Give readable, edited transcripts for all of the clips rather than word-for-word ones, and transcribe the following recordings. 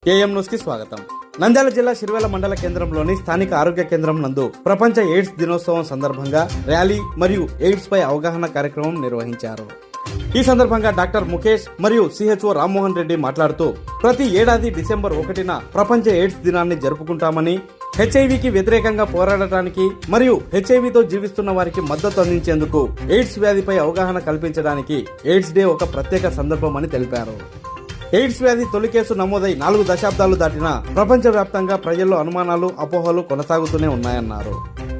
KM news కి స్వాగతం. నంద్యాల జిల్లా శిర్వేల మండల కేంద్రంలోని స్థానిక ఆరోగ్య కేంద్రం నందు ప్రపంచ ఎయిడ్స్ దినోత్సవం సందర్భంగా ర్యాలీ మరియు ఎయిడ్స్ పై అవగాహన కార్యక్రమం నిర్వహించారు. ఈ సందర్భంగా డాక్టర్ ముఖేష్ మరియు సిహెచ్ఓ రామ్మోహన్ రెడ్డి మాట్లాడుతూ ప్రతి ఏడాది డిసెంబర్ 1న ప్రపంచ ఎయిడ్స్ దినాన్ని జరుపుకుంటామని, హెచ్ఐవికి వ్యతిరేకంగా పోరాడటానికి మరియు హెచ్ఐవితో జీవిస్తున్న వారికి మద్దతు అందించేందుకు ఎయిడ్స్ వ్యాధిపై అవగాహన కల్పించడానికి ఎయిడ్స్ డే ఒక ప్రత్యేక సందర్భమని తెలిపారు. ఎయిడ్స్ వ్యాధి తొలి కేసు నమోదై 4 దశాబ్దాలు దాటినా ప్రపంచవ్యాప్తంగా ప్రజల్లో అనుమానాలు, అపోహలు కొనసాగుతూనే ఉన్నాయన్నారు.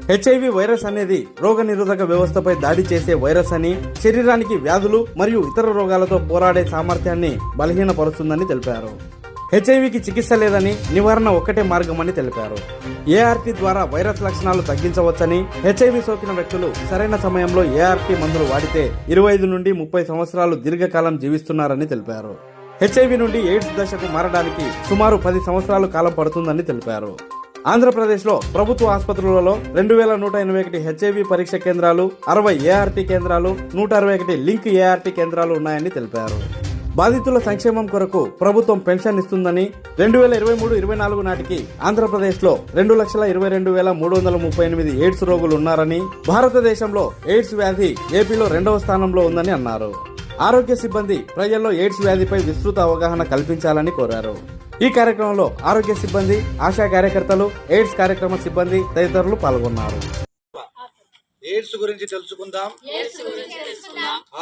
హెచ్ఐవి వైరస్ అనేది రోగనిరోధక వ్యవస్థపై దాడి చేసే వైరస్ అని, శరీరానికి వ్యాధులు మరియు ఇతర రోగాలతో పోరాడే సామర్థ్యాన్ని బలహీనపరుస్తుందని తెలిపారు. హెచ్ఐవికి చికిత్స లేదని, నివారణ ఒక్కటే మార్గమని తెలిపారు. ఏఆర్టీ ద్వారా వైరస్ లక్షణాలు తగ్గించవచ్చని, హెచ్ఐవి సోకిన వ్యక్తులు సరైన సమయంలో ఏఆర్టీ మందులు వాడితే 25 నుండి 30 సంవత్సరాలు దీర్ఘకాలం జీవిస్తున్నారని తెలిపారు. హెచ్ఐవి నుండి ఎయిడ్స్ దశకు మారడానికి సుమారు 10 సంవత్సరాల కాలం పడుతుందని తెలిపారు. ఆంధ్రప్రదేశ్లో ప్రభుత్వ ఆసుపత్రులలో 2181 హెచ్ఐవి పరీక్ష కేంద్రాలు, 60 ఏఆర్టీ కేంద్రాలు, 161 లింక్ ఏఆర్టీ కేంద్రాలు ఉన్నాయని తెలిపారు. బాధితుల సంక్షేమం కొరకు ప్రభుత్వం పెన్షన్ ఇస్తుందని, 2023-24 నాటికి ఆంధ్రప్రదేశ్లో 2,22,338 ఎయిడ్స్ రోగులు ఉన్నారని, భారతదేశంలో ఎయిడ్స్ వ్యాధి ఏపీలో 2వ స్థానంలో ఉందని అన్నారు. ఆరోగ్య సిబ్బంది ప్రజల్లో ఎయిడ్స్ వ్యాధిపై విస్తృత అవగాహన కల్పించాలని కోరారు. ఈ కార్యక్రమంలో ఆరోగ్య సిబ్బంది, ఆశా కార్యకర్తలు, ఎయిడ్స్ కార్యక్రమ సిబ్బంది తదితరులు పాల్గొన్నారు. ఎయిడ్స్ గురించి తెలుసుకుందాం,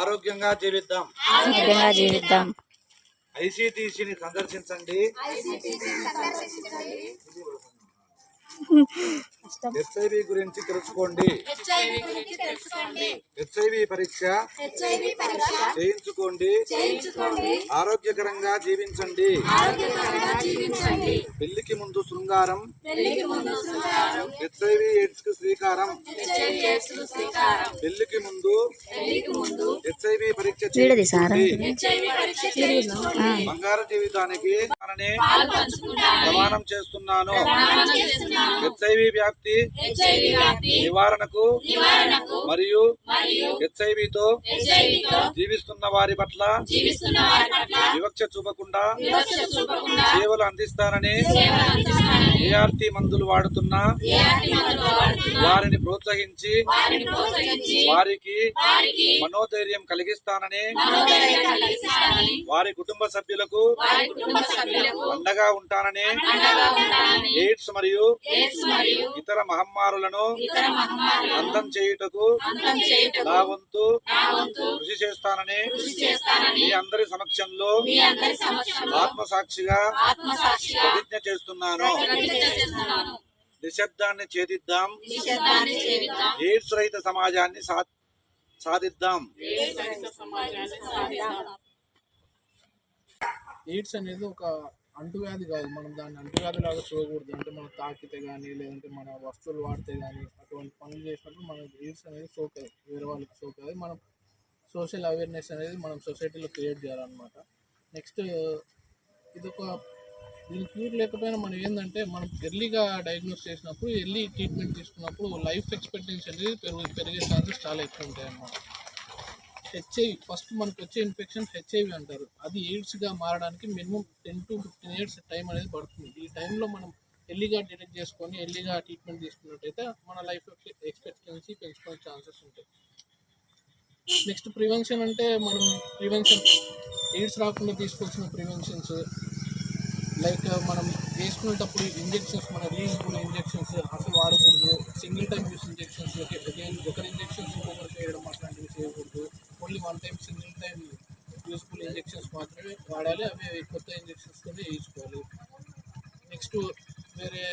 ఆరోగ్యంగా జీవిద్దాం. ఐసీటీసీని సందర్శించండి. హెచ్ఐవి గురించి తెలుసుకోండి. హెచ్ఐవి పరీక్ష చేయించుకోండి. ఆరోగ్యకరంగా జీవించండి. పెళ్లికి ముందు శృంగారం, హెచ్ఐవి ఎయిడ్స్ కు శ్రీకారం. పెళ్లికి ముందు హెచ్ఐవి పరీక్ష చేయించుకోండి. బంగారు జీవితానికి ప్రమాణం చేస్తున్నాను. హెచ్ఐవి వ్యాప్తి నివారణకు మరియు హెచ్ఐవితో జీవిస్తున్న వారి పట్ల వివక్ష చూపకుండా సేవలు అందిస్తానని, ఏఆర్టీ మందులు వాడుతున్న వారిని ప్రోత్సహించి వారికి మనోధైర్యం కలిగిస్తానని, వారి కుటుంబ సభ్యులకు అండగా ఉంటానని, ఎయిడ్స్ మరియు ఇతర మహమ్మారులను అంతం చేయుటకు నా వంతు కృషి చేస్తానని మీ అందరి సమక్షంలో ఆత్మసాక్షిగా ప్రతిజ్ఞ చేస్తున్నాను. నిశ్శబ్దాన్ని ఛేదిద్దాం, ఎయిడ్స్ రహిత సమాజాన్ని సాధిద్దాం. ఎయిడ్స్ అనేది ఒక అంటువ్యాధి కాదు. మనం దాన్ని అంటువ్యాధి లాగా చూడకూడదు. అంటే మనం తాకితే కానీ, లేదంటే మన వస్తువులు వాడితే కానీ, అటువంటి పనులు చేసినప్పుడు మనకి ఎయిడ్స్ అనేది సోకదు, వేరే వాళ్ళకి సోకదు. మనం సోషల్ అవేర్నెస్ అనేది మనం సొసైటీలో క్రియేట్ చేయాలన్నమాట. నెక్స్ట్ ఇదొక దీని క్యూర్ లేకపోయినా మనం ఏంటంటే, మనం ఎర్లీగా డయాగ్నోస్ చేసినప్పుడు, ఎర్లీ ట్రీట్మెంట్ తీసుకున్నప్పుడు లైఫ్ ఎక్స్పెక్టెన్సీ అనేది పెరిగే ఛాన్సెస్ చాలా ఎక్కువ ఉంటాయి అన్నమాట. హెచ్ఐవి ఫస్ట్ మనకు వచ్చే ఇన్ఫెక్షన్ హెచ్ఐవి అంటారు. అది ఎయిడ్స్గా మారడానికి మినిమం 10 to 15 years టైం అనేది పడుతుంది. ఈ టైంలో మనం ఎర్లీగా డిటెక్ట్ చేసుకొని ఎర్లీగా ట్రీట్మెంట్ తీసుకున్నట్టయితే మన లైఫ్ ఎక్స్పెక్టెన్సీ పెంచుకునే ఛాన్సెస్ ఉంటాయి. నెక్స్ట్ ప్రివెన్షన్ అంటే మనం ఎయిడ్స్ రాకుండా తీసుకోవాల్సిన ప్రివెన్షన్స్ లైక్ మనం వేసుకునేటప్పుడు ఇంజెక్షన్స్, మన రీయూజబుల్ ఇంజెక్షన్స్ అసలు వాడకూడదు. సింగిల్ టైం యూస్ ఇంజెక్షన్స్ ఒకరి ఇంజెక్షన్స్ ఇంకొకరికి వేయడం అట్లాంటివి చేయకూడదు. Only 1 time single time useful injections మాత్రమే వాడాలి. అవి కొత్త ఇంజెక్షన్స్తోనే వేసుకోవాలి. నెక్స్ట్ వేరే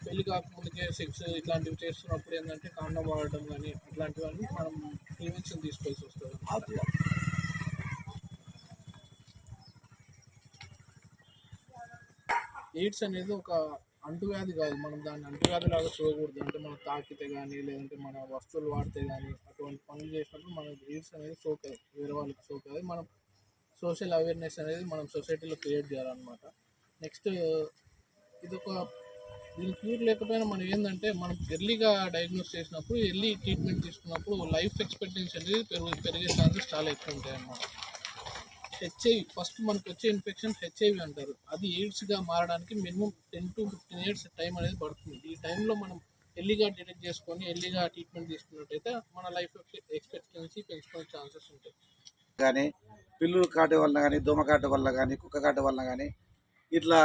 పెళ్లి కాకముందుకే సెక్స్ ఇట్లాంటివి చేస్తున్నప్పుడు ఏంటంటే కాండం వాడటం కానీ అట్లాంటివన్నీ మనం ప్రివెన్షన్ తీసుకోవాల్సి వస్తుంది. ఎయిడ్స్ అనేది ఒక అంటువ్యాధి కాదు. మనం దాన్ని అంటువ్యాధి లాగా చూడకూడదు. అంటే మనం తాకితే కానీ, లేదంటే మన వస్తువులు వాడితే కానీ, అటువంటి పనులు చేసినప్పుడు మనకి ఎయిడ్స్ అనేది సోకదు, వేరే వాళ్ళకి సోకదు. మనం సోషల్ అవేర్నెస్ అనేది మనం సొసైటీలో క్రియేట్ చేయాలన్నమాట. నెక్స్ట్ ఇదొక దీని క్యూర్ లేకపోయినా మనం ఏంటంటే, మనం ఎర్లీగా డయాగ్నోస్ చేసినప్పుడు, ఎర్లీ ట్రీట్మెంట్ తీసుకున్నప్పుడు లైఫ్ ఎక్స్పెక్టెన్సీ అనేది పెరిగే ఛాన్సెస్ చాలా ఎక్కువ ఉంటాయి అన్నమాట. హెచ్ఐవి ఫస్ట్ మనకు వచ్చే ఇన్ఫెక్షన్ హెచ్ఐవి అంటారు. అది ఎయిడ్స్గా మారడానికి మినిమం 10 to 15 years టైం అనేది పడుతుంది. ఈ టైంలో మనం ఎర్లీగా డిటెక్ట్ చేసుకొని ఎర్లీగా ట్రీట్మెంట్ తీసుకున్నట్టయితే మన లైఫ్ ఎక్స్పెక్టెన్సీ పెంచుకునే ఛాన్సెస్ ఉంటాయి. కానీ పిల్లులు కాటు వల్ల కానీ దోమ కాటు వల్ల కానీ కుక్క కాటు వల్ల కానీ ఇట్లా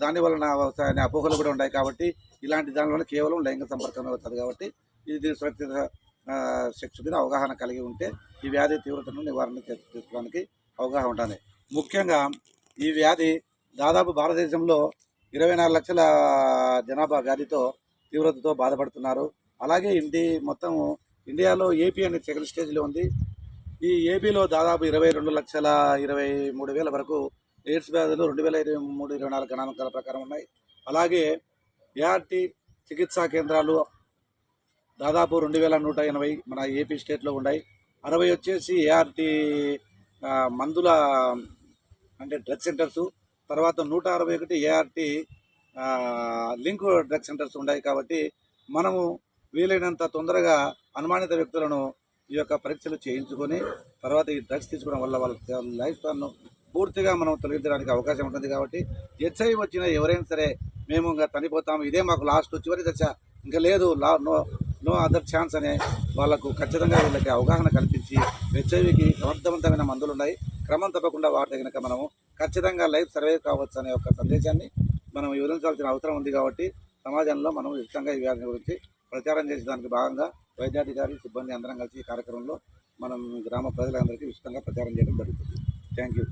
దాని వలన అనే అపోహలు కూడా ఉన్నాయి. కాబట్టి ఇలాంటి దాని వల్ల కేవలం లైంగిక సంపర్కం అవుతుంది. కాబట్టి ఇది సురక్షిత సెక్స్ మీద అవగాహన కలిగి ఉంటే ఈ వ్యాధి తీవ్రతను నివారణ చేసుకోవడానికి అవగాహన ఉంటుంది. ముఖ్యంగా ఈ వ్యాధి దాదాపు భారతదేశంలో 24 లక్షల జనాభా వ్యాధితో తీవ్రతతో బాధపడుతున్నారు. అలాగే మొత్తం ఇండియాలో ఏపీ అనేది సెకండ్ స్టేజ్లో ఉంది. ఈ ఏపీలో దాదాపు 22,23,000 వరకు ఎయిడ్స్ వ్యాధులు 2023-24 గణాంకాల ప్రకారం ఉన్నాయి. అలాగే ఏఆర్టీ చికిత్సా కేంద్రాలు దాదాపు 2,180 మన ఏపీ స్టేట్లో ఉన్నాయి. 60 వచ్చేసి ఏఆర్టీ మందుల అంటే డ్రగ్ సెంటర్సు, తర్వాత 161 ఏఆర్టీ లింక్ డ్రగ్ సెంటర్స్ ఉన్నాయి. కాబట్టి మనము వీలైనంత తొందరగా అనుమానిత వ్యక్తులను ఈ యొక్క పరీక్షలు చేయించుకొని తర్వాత ఈ డ్రగ్స్ తీసుకోవడం వల్ల వాళ్ళ లైఫ్ స్టైల్ను పూర్తిగా మనం తొలగించడానికి అవకాశం ఉంటుంది. కాబట్టి హెచ్ఐవి వచ్చిన ఎవరైనా సరే మేము ఇంకా చనిపోతాము, ఇదే మాకు లాస్ట్ చివరి దశ, ఇంకా లేదు, నో అదర్ ఛాన్స్ అనే వాళ్ళకు ఖచ్చితంగా వీళ్ళకి అవగాహన కల్పించి హెచ్ఐవికి సమర్థవంతమైన మందులు ఉన్నాయి, క్రమం తప్పకుండా వాడితే కనుక మనము ఖచ్చితంగా లైఫ్ సర్వైవ్ కావచ్చు అనే ఒక సందేశాన్ని మనం వివరించాల్సిన అవసరం ఉంది. కాబట్టి సమాజంలో మనం ఉచితంగా ఈ వ్యాధి గురించి ప్రచారం చేసేదానికి భాగంగా వైద్యాధికారి సిబ్బంది అందరం కలిసి ఈ కార్యక్రమంలో మనం గ్రామ ప్రజలందరికీ ఉచితంగా ప్రచారం చేయడం జరుగుతుంది. Thank you.